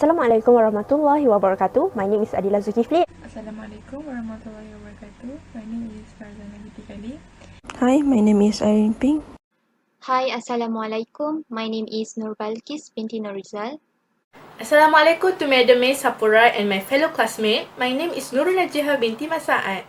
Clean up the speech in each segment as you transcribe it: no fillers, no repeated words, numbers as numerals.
Assalamualaikum warahmatullahi wabarakatuh. My name is Adila Zulkifli. Assalamualaikum warahmatullahi wabarakatuh. My name is Farzana Binti Khalid. Hi, my name is Irene Ping. Hi, Assalamualaikum. My name is Nur Balkis binti Nurizal. Assalamualaikum to Madam May Sapura and my fellow classmate. My name is Nurul Najihah binti Masaat.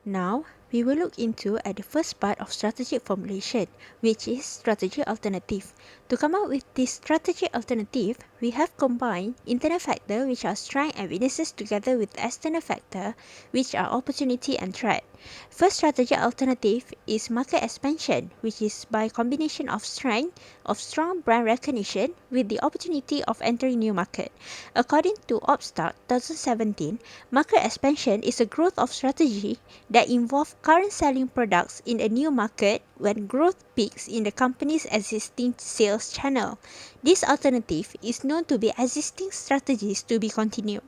Now, we will look into at the first part of strategic formulation, which is strategy alternative. To come up with this strategy alternative, we have combined internal factor, which are strength and weaknesses, together with external factor, which are opportunity and threat. First strategy alternative is market expansion, which is by combination of strength of strong brand recognition with the opportunity of entering new market. According to Obstock 2017, market expansion is a growth of strategy that involve current selling products in a new market when growth peaks in the company's existing sales channel. This alternative is known to be existing strategies to be continued.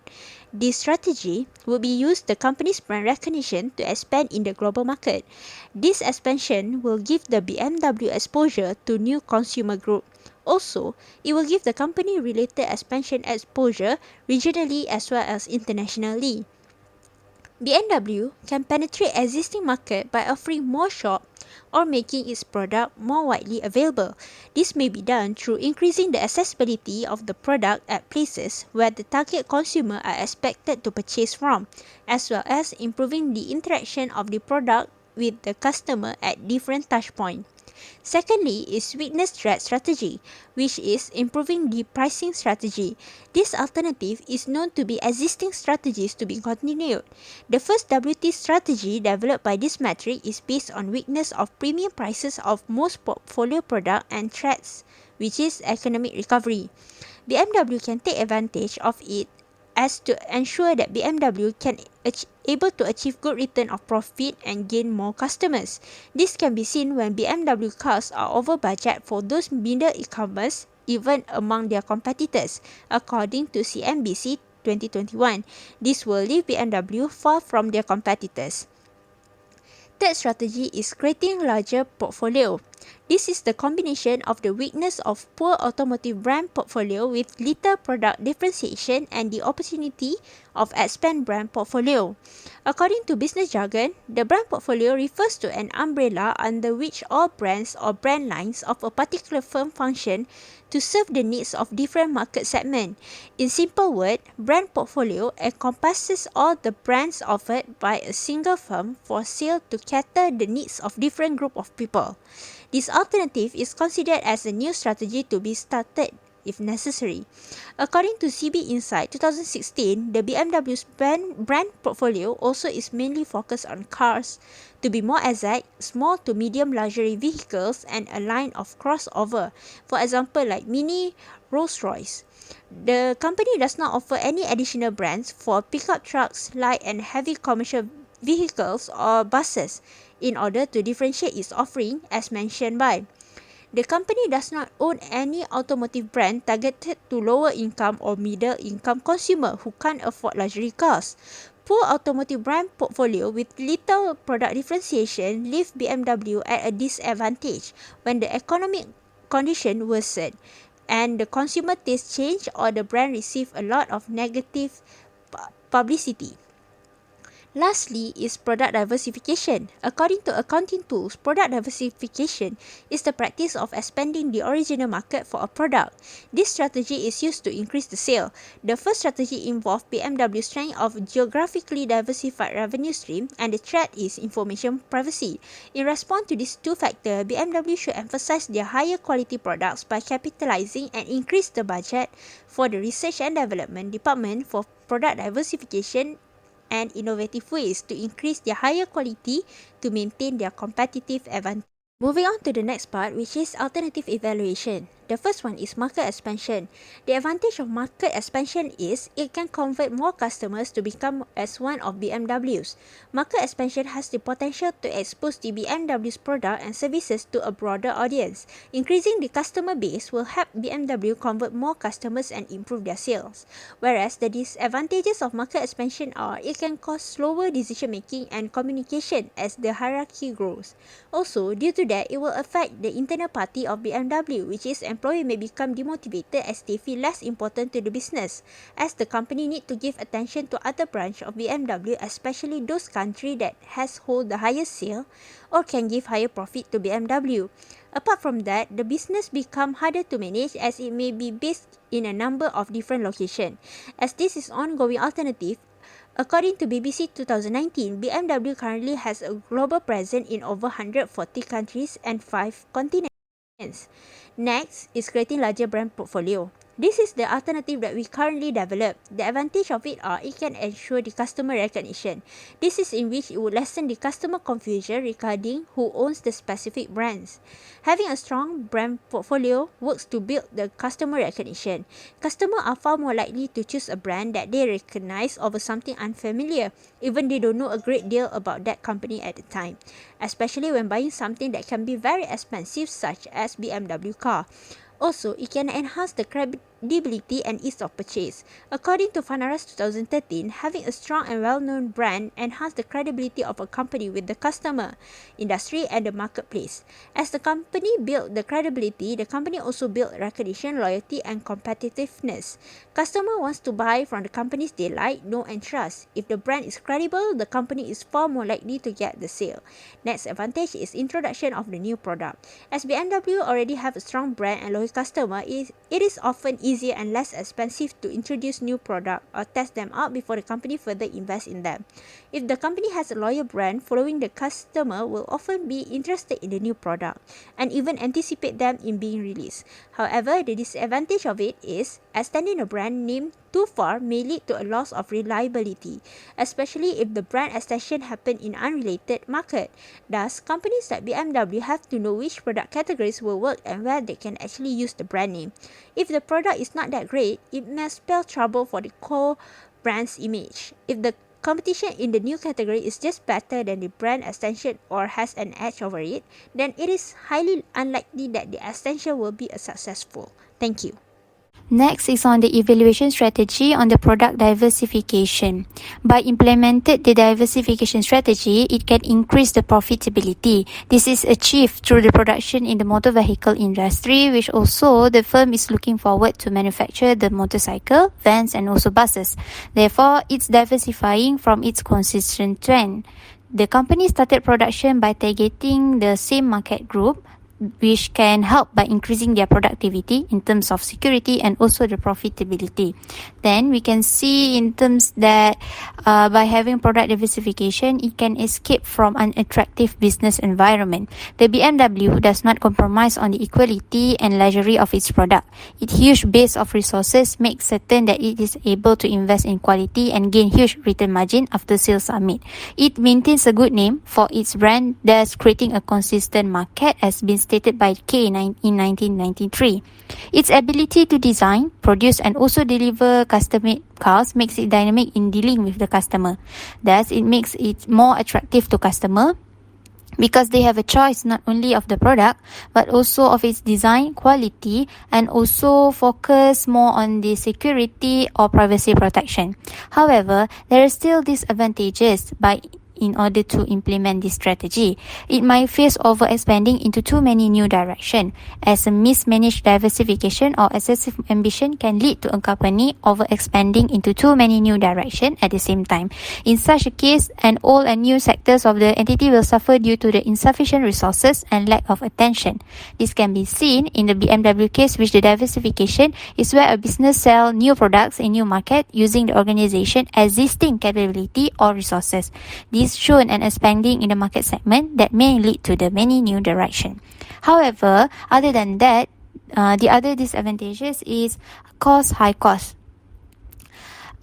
This strategy will be used the company's brand recognition to expand in the global market. This expansion will give the BMW exposure to new consumer group. Also, it will give the company related expansion exposure regionally as well as internationally. BMW can penetrate existing market by offering more shop or making its product more widely available. This may be done through increasing the accessibility of the product at places where the target consumer are expected to purchase from, as well as improving the interaction of the product with the customer at different touchpoints. Secondly is weakness threat strategy, which is improving the pricing strategy. This alternative is known to be existing strategies to be continued. The first WT strategy developed by this metric is based on weakness of premium prices of most portfolio product and threats, which is economic recovery. BMW can take advantage of it as to ensure that BMW can able to achieve good return of profit and gain more customers. This can be seen when BMW cars are over budget for those middle e-commerce, even among their competitors, according to CNBC 2021. This will leave BMW far from their competitors. Third strategy is creating larger portfolio. This is the combination of the weakness of poor automotive brand portfolio with little product differentiation and the opportunity of expand brand portfolio. According to business jargon, the brand portfolio refers to an umbrella under which all brands or brand lines of a particular firm function to serve the needs of different market segments. In simple words, brand portfolio encompasses all the brands offered by a single firm for sale to cater the needs of different group of people. This alternative is considered as a new strategy to be started if necessary. According to CB Insight 2016, the BMW's brand portfolio also is mainly focused on cars. To be more exact, small to medium luxury vehicles and a line of crossover, for example like Mini, Rolls-Royce. The company does not offer any additional brands for pickup trucks, light and heavy commercial vehicles or buses in order to differentiate its offering as mentioned by. The company does not own any automotive brand targeted to lower income or middle income consumer who can't afford luxury cars. Poor automotive brand portfolio with little product differentiation leave BMW at a disadvantage when the economic condition worsen and the consumer taste change or the brand receive a lot of negative publicity. Lastly is product diversification. According to accounting tools, product diversification is the practice of expanding the original market for a product. This strategy is used to increase the sale. The first strategy involved BMW's strength of geographically diversified revenue stream, and the threat is information privacy. In response to these two factors, BMW should emphasize their higher quality products by capitalizing and increase the budget for the research and development department for product diversification and innovative ways to increase their higher quality to maintain their competitive advantage. Moving on to the next part, which is alternative evaluation. The first one is market expansion. The advantage of market expansion is it can convert more customers to become as one of BMWs. Market expansion has the potential to expose the BMW's product and services to a broader audience. Increasing the customer base will help BMW convert more customers and improve their sales. Whereas the disadvantages of market expansion are it can cause slower decision making and communication as the hierarchy grows. Also, due to that, it will affect the internal party of BMW, which is employee may become demotivated as they feel less important to the business, as the company need to give attention to other branch of BMW, especially those country that has hold the highest sale or can give higher profit to BMW. Apart from that, the business become harder to manage as it may be based in a number of different locations. As this is ongoing alternative, according to BBC 2019, BMW currently has a global presence in over 140 countries and 5 continents. Next is creating larger brand portfolio. This is the alternative that we currently develop. The advantage of it are it can ensure the customer recognition. This is in which it would lessen the customer confusion regarding who owns the specific brands. Having a strong brand portfolio works to build the customer recognition. Customers are far more likely to choose a brand that they recognize over something unfamiliar, even they don't know a great deal about that company at the time, especially when buying something that can be very expensive such as BMW car. Also, it can enhance the credibility and ease of purchase. According to Fanaras 2013, having a strong and well-known brand enhances the credibility of a company with the customer, industry, and the marketplace. As the company built the credibility, the company also built recognition, loyalty, and competitiveness. Customer wants to buy from the companies they like, know, and trust. If the brand is credible, the company is far more likely to get the sale. Next advantage is introduction of the new product. As BMW already have a strong brand and loyal customer, it is often easier and less expensive to introduce new product or test them out before the company further invest in them. If the company has a loyal brand following, the customer will often be interested in the new product and even anticipate them in being released. However, the disadvantage of it is extending a brand name too far may lead to a loss of reliability, especially if the brand extension happen in unrelated market. Thus, companies like BMW have to know which product categories will work and where they can actually use the brand name. If the product is not that great, it may spell trouble for the core brand's image. If the competition in the new category is just better than the brand extension or has an edge over it, then it is highly unlikely that the extension will be successful. Thank you. Next is on the evaluation strategy on the product diversification. By implemented the diversification strategy, it can increase the profitability. This is achieved through the production in the motor vehicle industry, which also the firm is looking forward to manufacture the motorcycle, vans, and also buses. Therefore, it's diversifying from its consistent trend. The company started production by targeting the same market group, which can help by increasing their productivity in terms of security and also the profitability. Then we can see in terms that by having product diversification, it can escape from an attractive business environment. The BMW does not compromise on the equality and luxury of its product. Its huge base of resources makes certain that it is able to invest in quality and gain huge return margin after sales are made. It maintains a good name for its brand, thus creating a consistent market as been stated by K in 1993. Its ability to design, produce and also deliver custom-made cars makes it dynamic in dealing with the customer. Thus, it makes it more attractive to customer because they have a choice not only of the product but also of its design, quality, and also focus more on the security or privacy protection. However, there are still disadvantages in order to implement this strategy. It might face overexpanding into too many new directions, as a mismanaged diversification or excessive ambition can lead to a company overexpanding into too many new directions at the same time. In such a case, an old and new sectors of the entity will suffer due to the insufficient resources and lack of attention. This can be seen in the BMW case, which the diversification is where a business sells new products in new market using the organization existing capability or resources. This shown and expanding in the market segment that may lead to the many new direction. However, other than that, the other disadvantages is high cost.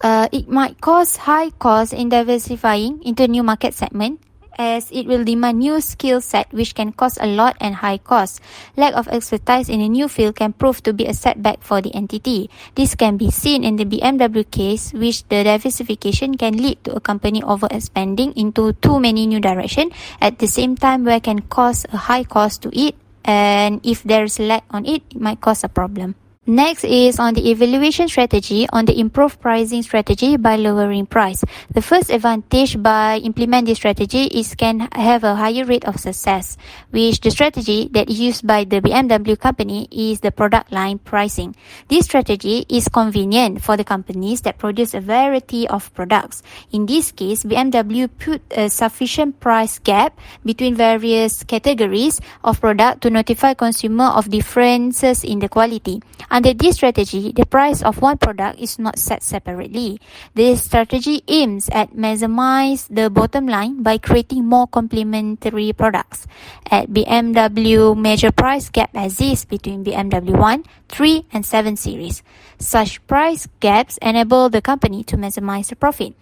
It might cause high cost in diversifying into new market segment, as it will demand new skill set which can cost a lot and high cost. Lack of expertise in a new field can prove to be a setback for the entity. This can be seen in the BMW case, which the diversification can lead to a company overexpanding into too many new directions at the same time, where can cause a high cost to it, and if there is lack on it, it might cause a problem. Next is on the evaluation strategy on the improved pricing strategy by lowering price. The first advantage by implement this strategy is can have a higher rate of success, which the strategy that is used by the BMW company is the product line pricing. This strategy is convenient for the companies that produce a variety of products. In this case, BMW put a sufficient price gap between various categories of product to notify consumer of differences in the quality. Under this strategy, the price of one product is not set separately. This strategy aims at maximize the bottom line by creating more complementary products. At BMW, major price gap exists between BMW 1, 3 and 7 series. Such price gaps enable the company to maximize the profit.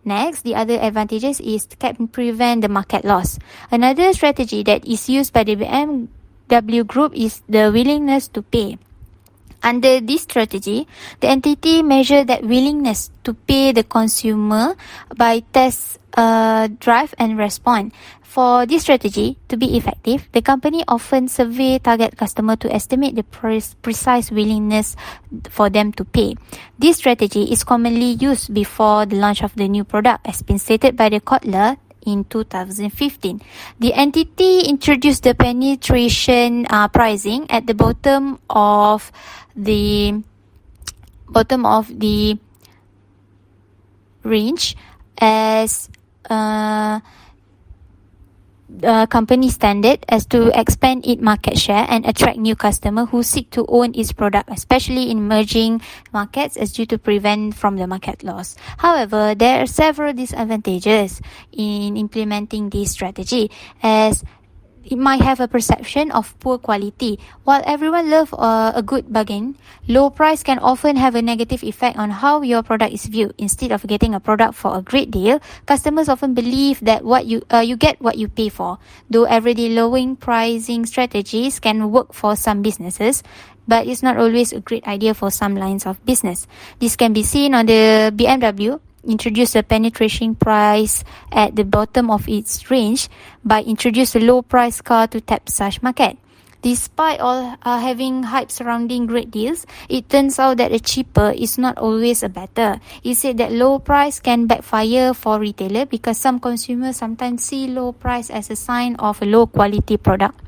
Next, the other advantages is can prevent the market loss. Another strategy that is used by the BMW Group is the willingness to pay. Under this strategy, the entity measure that willingness to pay the consumer by test drive and respond. For this strategy to be effective, the company often survey target customer to estimate the precise willingness for them to pay. This strategy is commonly used before the launch of the new product, as been stated by the Kotler in 2015. The entity introduced the penetration pricing at the bottom of the range as company standard as to expand its market share and attract new customers who seek to own its product, especially in emerging markets, as due to prevent from the market loss. However, there are several disadvantages in implementing this strategy, as it might have a perception of poor quality. While everyone loves a good bargain, low price can often have a negative effect on how your product is viewed. Instead of getting a product for a great deal, customers often believe that you get what you pay for. Though everyday lowering pricing strategies can work for some businesses, but it's not always a great idea for some lines of business. This can be seen on the BMW introduce a penetration price at the bottom of its range by introduce a low price car to tap such market. Despite all having hype surrounding great deals, it turns out that a cheaper is not always a better. It said that low price can backfire for retailer because some consumers sometimes see low price as a sign of a low quality product.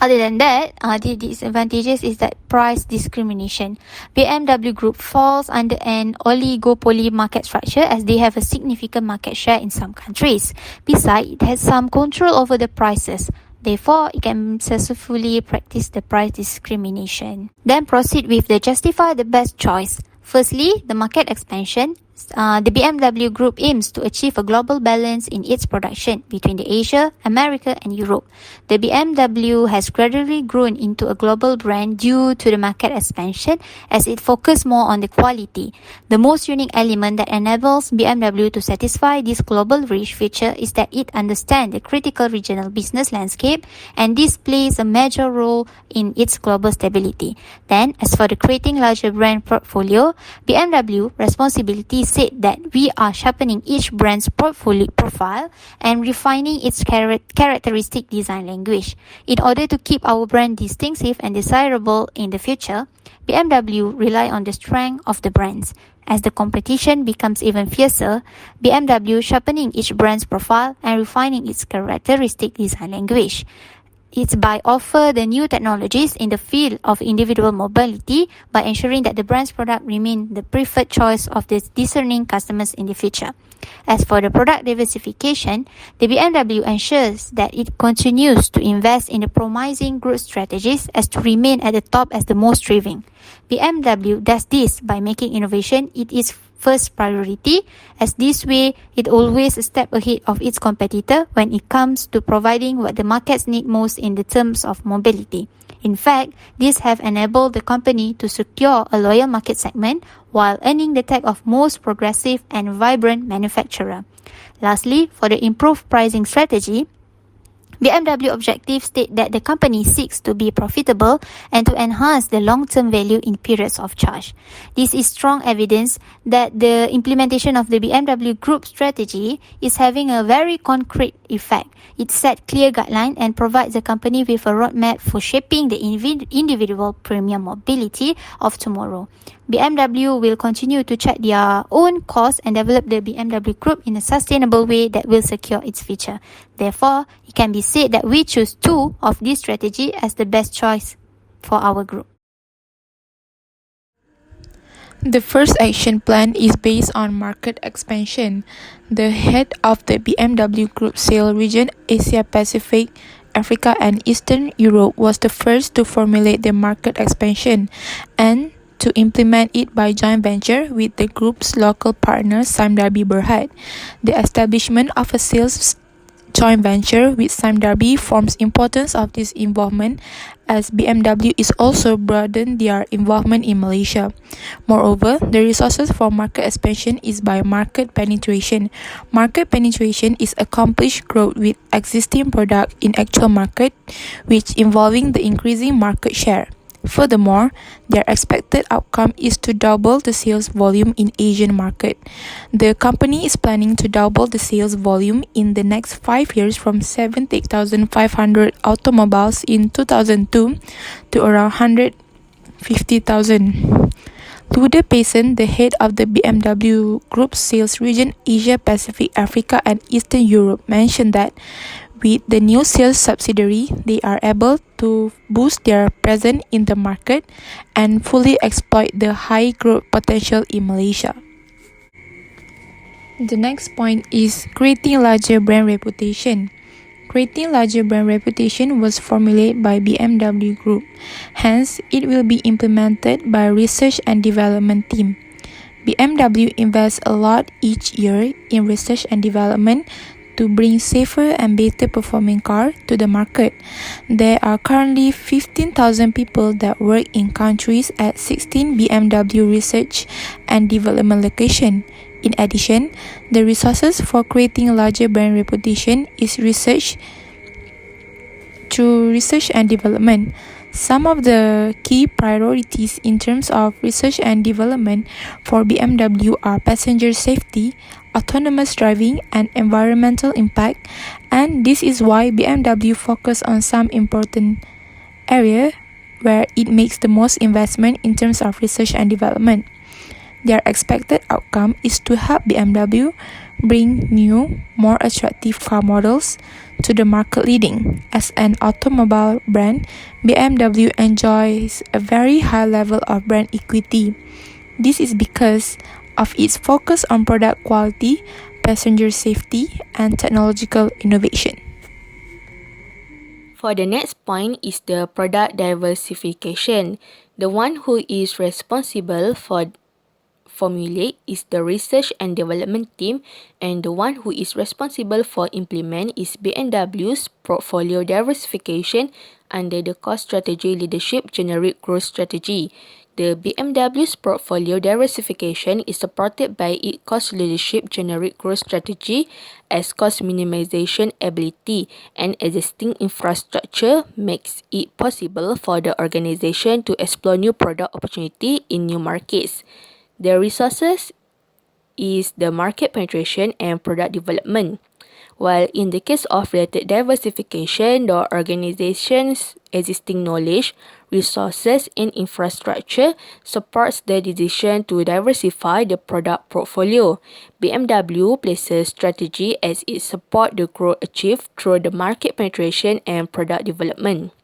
Other than that, the disadvantages is that price discrimination. BMW Group falls under an oligopoly market structure as they have a significant market share in some countries. Besides, it has some control over the prices. Therefore, it can successfully practice the price discrimination. Then proceed with the justify the best choice. Firstly, the market expansion. The BMW Group aims to achieve a global balance in its production between the Asia, America and Europe. The BMW has gradually grown into a global brand due to the market expansion as it focuses more on the quality. The most unique element that enables BMW to satisfy this global reach feature is that it understands the critical regional business landscape, and this plays a major role in its global stability. Then, as for the creating larger brand portfolio, BMW responsibility said that we are sharpening each brand's portfolio profile and refining its characteristic design language. In order to keep our brand distinctive and desirable in the future, BMW rely on the strength of the brands. As the competition becomes even fiercer, BMW sharpening each brand's profile and refining its characteristic design language. It's by offer the new technologies in the field of individual mobility by ensuring that the brand's product remain the preferred choice of the discerning customers in the future. As for the product diversification, the BMW ensures that it continues to invest in the promising growth strategies as to remain at the top as the most thriving. BMW does this by making innovation its first priority, as this way it always a step ahead of its competitor when it comes to providing what the markets need most in the terms of mobility. In fact, these have enabled the company to secure a loyal market segment while earning the tag of most progressive and vibrant manufacturer. Lastly, for the improved pricing strategy, BMW objectives state that the company seeks to be profitable and to enhance the long-term value in periods of charge. This is strong evidence that the implementation of the BMW Group strategy is having a very concrete effect. It sets clear guidelines and provides the company with a roadmap for shaping the individual premium mobility of tomorrow. BMW will continue to chart their own course and develop the BMW Group in a sustainable way that will secure its future. Therefore, it can be said that we choose two of this strategy as the best choice for our group. The first action plan is based on market expansion. The head of the BMW Group sales region, Asia Pacific, Africa and Eastern Europe, was the first to formulate the market expansion and to implement it by joint venture with the group's local partner Sime Darby Berhad. The establishment of a sales joint venture with Sime Darby forms importance of this involvement as BMW is also broadened their involvement in Malaysia. Moreover, the resources for market expansion is by market penetration. Market penetration is accomplished growth with existing product in actual market, which involving the increasing market share. Furthermore, their expected outcome is to double the sales volume in Asian market. The company is planning to double the sales volume in the next 5 years from 78,500 automobiles in 2002 to around 150,000. Lude Payson, the head of the BMW Group sales region Asia Pacific, Africa and Eastern Europe, mentioned that with the new sales subsidiary, they are able to boost their presence in the market and fully exploit the high growth potential in Malaysia. The next point is creating larger brand reputation. Creating larger brand reputation was formulated by BMW Group. Hence, it will be implemented by research and development team. BMW invests a lot each year in research and development to bring safer and better performing car to the market. There are currently 15,000 people that work in countries at 16 BMW research and development locations. In addition, the resources for creating larger brand reputation is research through research and development. Some of the key priorities in terms of research and development for BMW are passenger safety, autonomous driving, and environmental impact, and this is why BMW focus on some important area where it makes the most investment in terms of research and development. Their expected outcome is to help BMW bring new, more attractive car models to the market leading. As an automobile brand, BMW enjoys a very high level of brand equity. This is because of its focus on product quality, passenger safety, and technological innovation. For the next point is the product diversification. The one who is responsible for formulate is the research and development team, and the one who is responsible for implement is BMW's portfolio diversification under the cost strategy leadership generic growth strategy. The BMW's portfolio diversification is supported by its cost leadership generic growth strategy as cost minimization ability and existing infrastructure makes it possible for the organization to explore new product opportunity in new markets. The resources is the market penetration and product development. While in the case of related diversification, the organization's existing knowledge, resources, and infrastructure supports the decision to diversify the product portfolio. BMW places strategy as it supports the growth achieved through the market penetration and product development.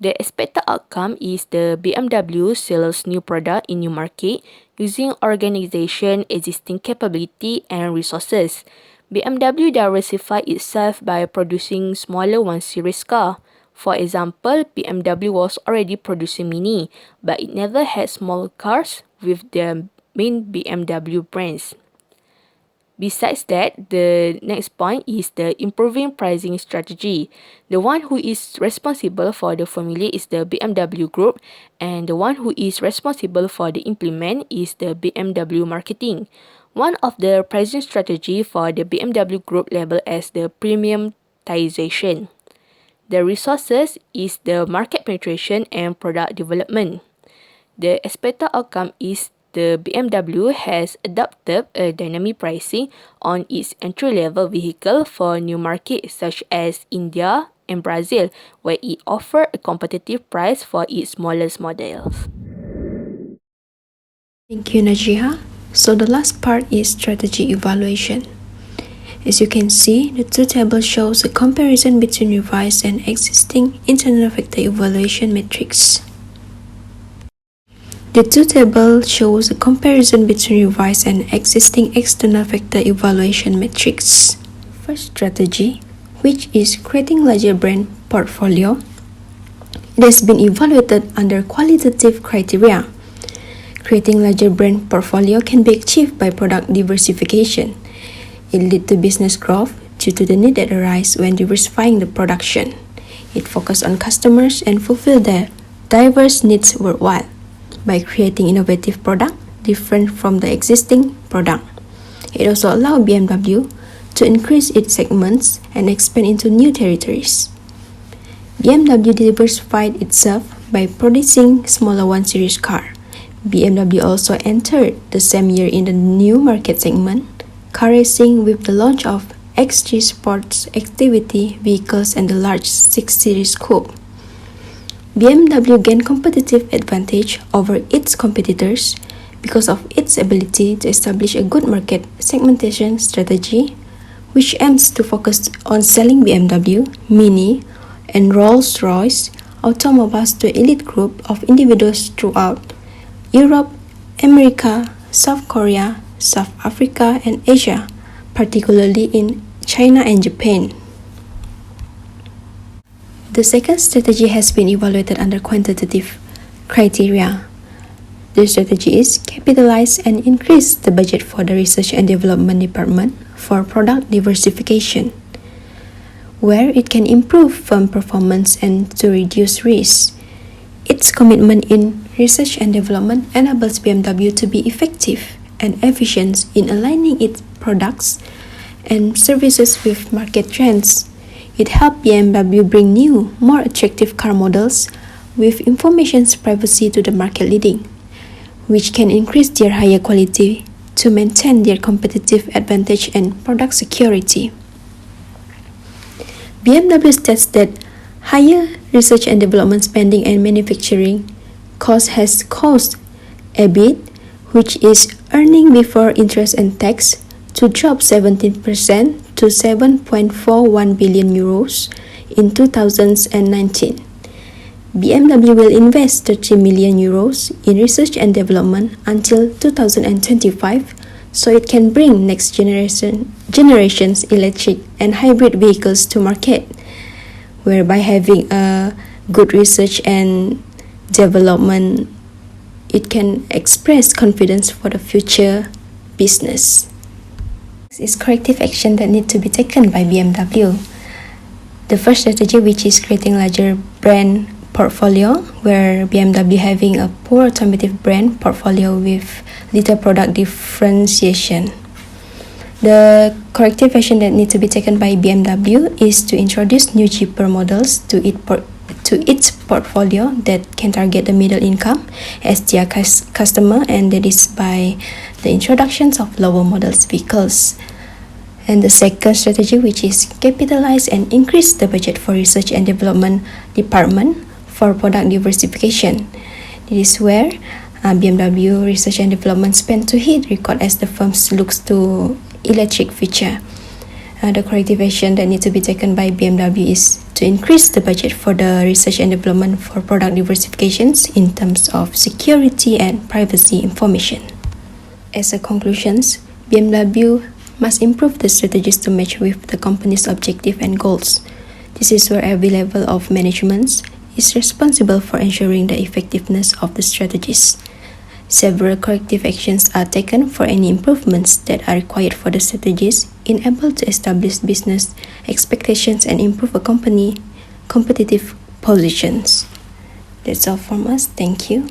The expected outcome is the BMW sells new product in new market using organization existing capability and resources. BMW diversified itself by producing smaller 1 Series car. For example, BMW was already producing Mini, but it never had small cars with the main BMW brands. Besides that, the next point is the improving pricing strategy. The one who is responsible for the formula is the BMW Group, and the one who is responsible for the implement is the BMW Marketing. One of the pricing strategy for the BMW Group labeled as the premiumization. The resources is the market penetration and product development. The expected outcome is the BMW has adopted a dynamic pricing on its entry-level vehicle for new markets such as India and Brazil, where it offers a competitive price for its smallest models. Thank you, Najiha. So the last part is strategy evaluation. As you can see, the two tables shows a comparison between revised and existing internal factor evaluation metrics. The two tables shows a comparison between revised and existing external factor evaluation metrics. First strategy, which is creating larger brand portfolio. It has been evaluated under qualitative criteria. Creating larger brand portfolio can be achieved by product diversification. It leads to business growth due to the need that arises when diversifying the production. It focuses on customers and fulfills their diverse needs worldwide by creating innovative product different from the existing product. It also allows BMW to increase its segments and expand into new territories. BMW diversified itself by producing smaller 1 Series car. BMW also entered the same year in the new market segment, car racing, with the launch of X3 Sports Activity vehicles and the large 6 Series Coupe. BMW gained competitive advantage over its competitors because of its ability to establish a good market segmentation strategy, which aims to focus on selling BMW, Mini, and Rolls-Royce automobiles to an elite group of individuals throughout Europe, America, South Korea, South Africa, and Asia, particularly in China and Japan. The second strategy has been evaluated under quantitative criteria. The strategy is capitalize and increase the budget for the research and development department for product diversification, where it can improve firm performance and to reduce risk. Its commitment in research and development enables BMW to be effective and efficient in aligning its products and services with market trends. It helped BMW bring new, more attractive car models with information privacy to the market leading, which can increase their higher quality to maintain their competitive advantage and product security. BMW states that higher research and development spending and manufacturing cost has caused EBIT, which is earning before interest and tax, to drop 17% to 7.41 billion euros in 2019. BMW will invest 30 million euros in research and development until 2025 so it can bring next generations electric and hybrid vehicles to market, whereby having a good research and development, it can express confidence for the future business. Next is corrective action that need to be taken by BMW. The first strategy, which is creating larger brand portfolio, where BMW having a poor automotive brand portfolio with little product differentiation. The corrective action that needs to be taken by BMW is to introduce new cheaper models to its portfolio that can target the middle income as their customer, and that is by the introductions of lower models vehicles. And the second strategy, which is capitalize and increase the budget for research and development department for product diversification. This is where BMW research and development spend to hit record as the firm looks to electric future. The corrective action that needs to be taken by BMW is to increase the budget for the research and development for product diversifications in terms of security and privacy information. As a conclusions, BMW must improve the strategies to match with the company's objective and goals. This is where every level of management is responsible for ensuring the effectiveness of the strategies. Several corrective actions are taken for any improvements that are required for the strategies able to establish business expectations and improve a company competitive positions. That's all from us. Thank you.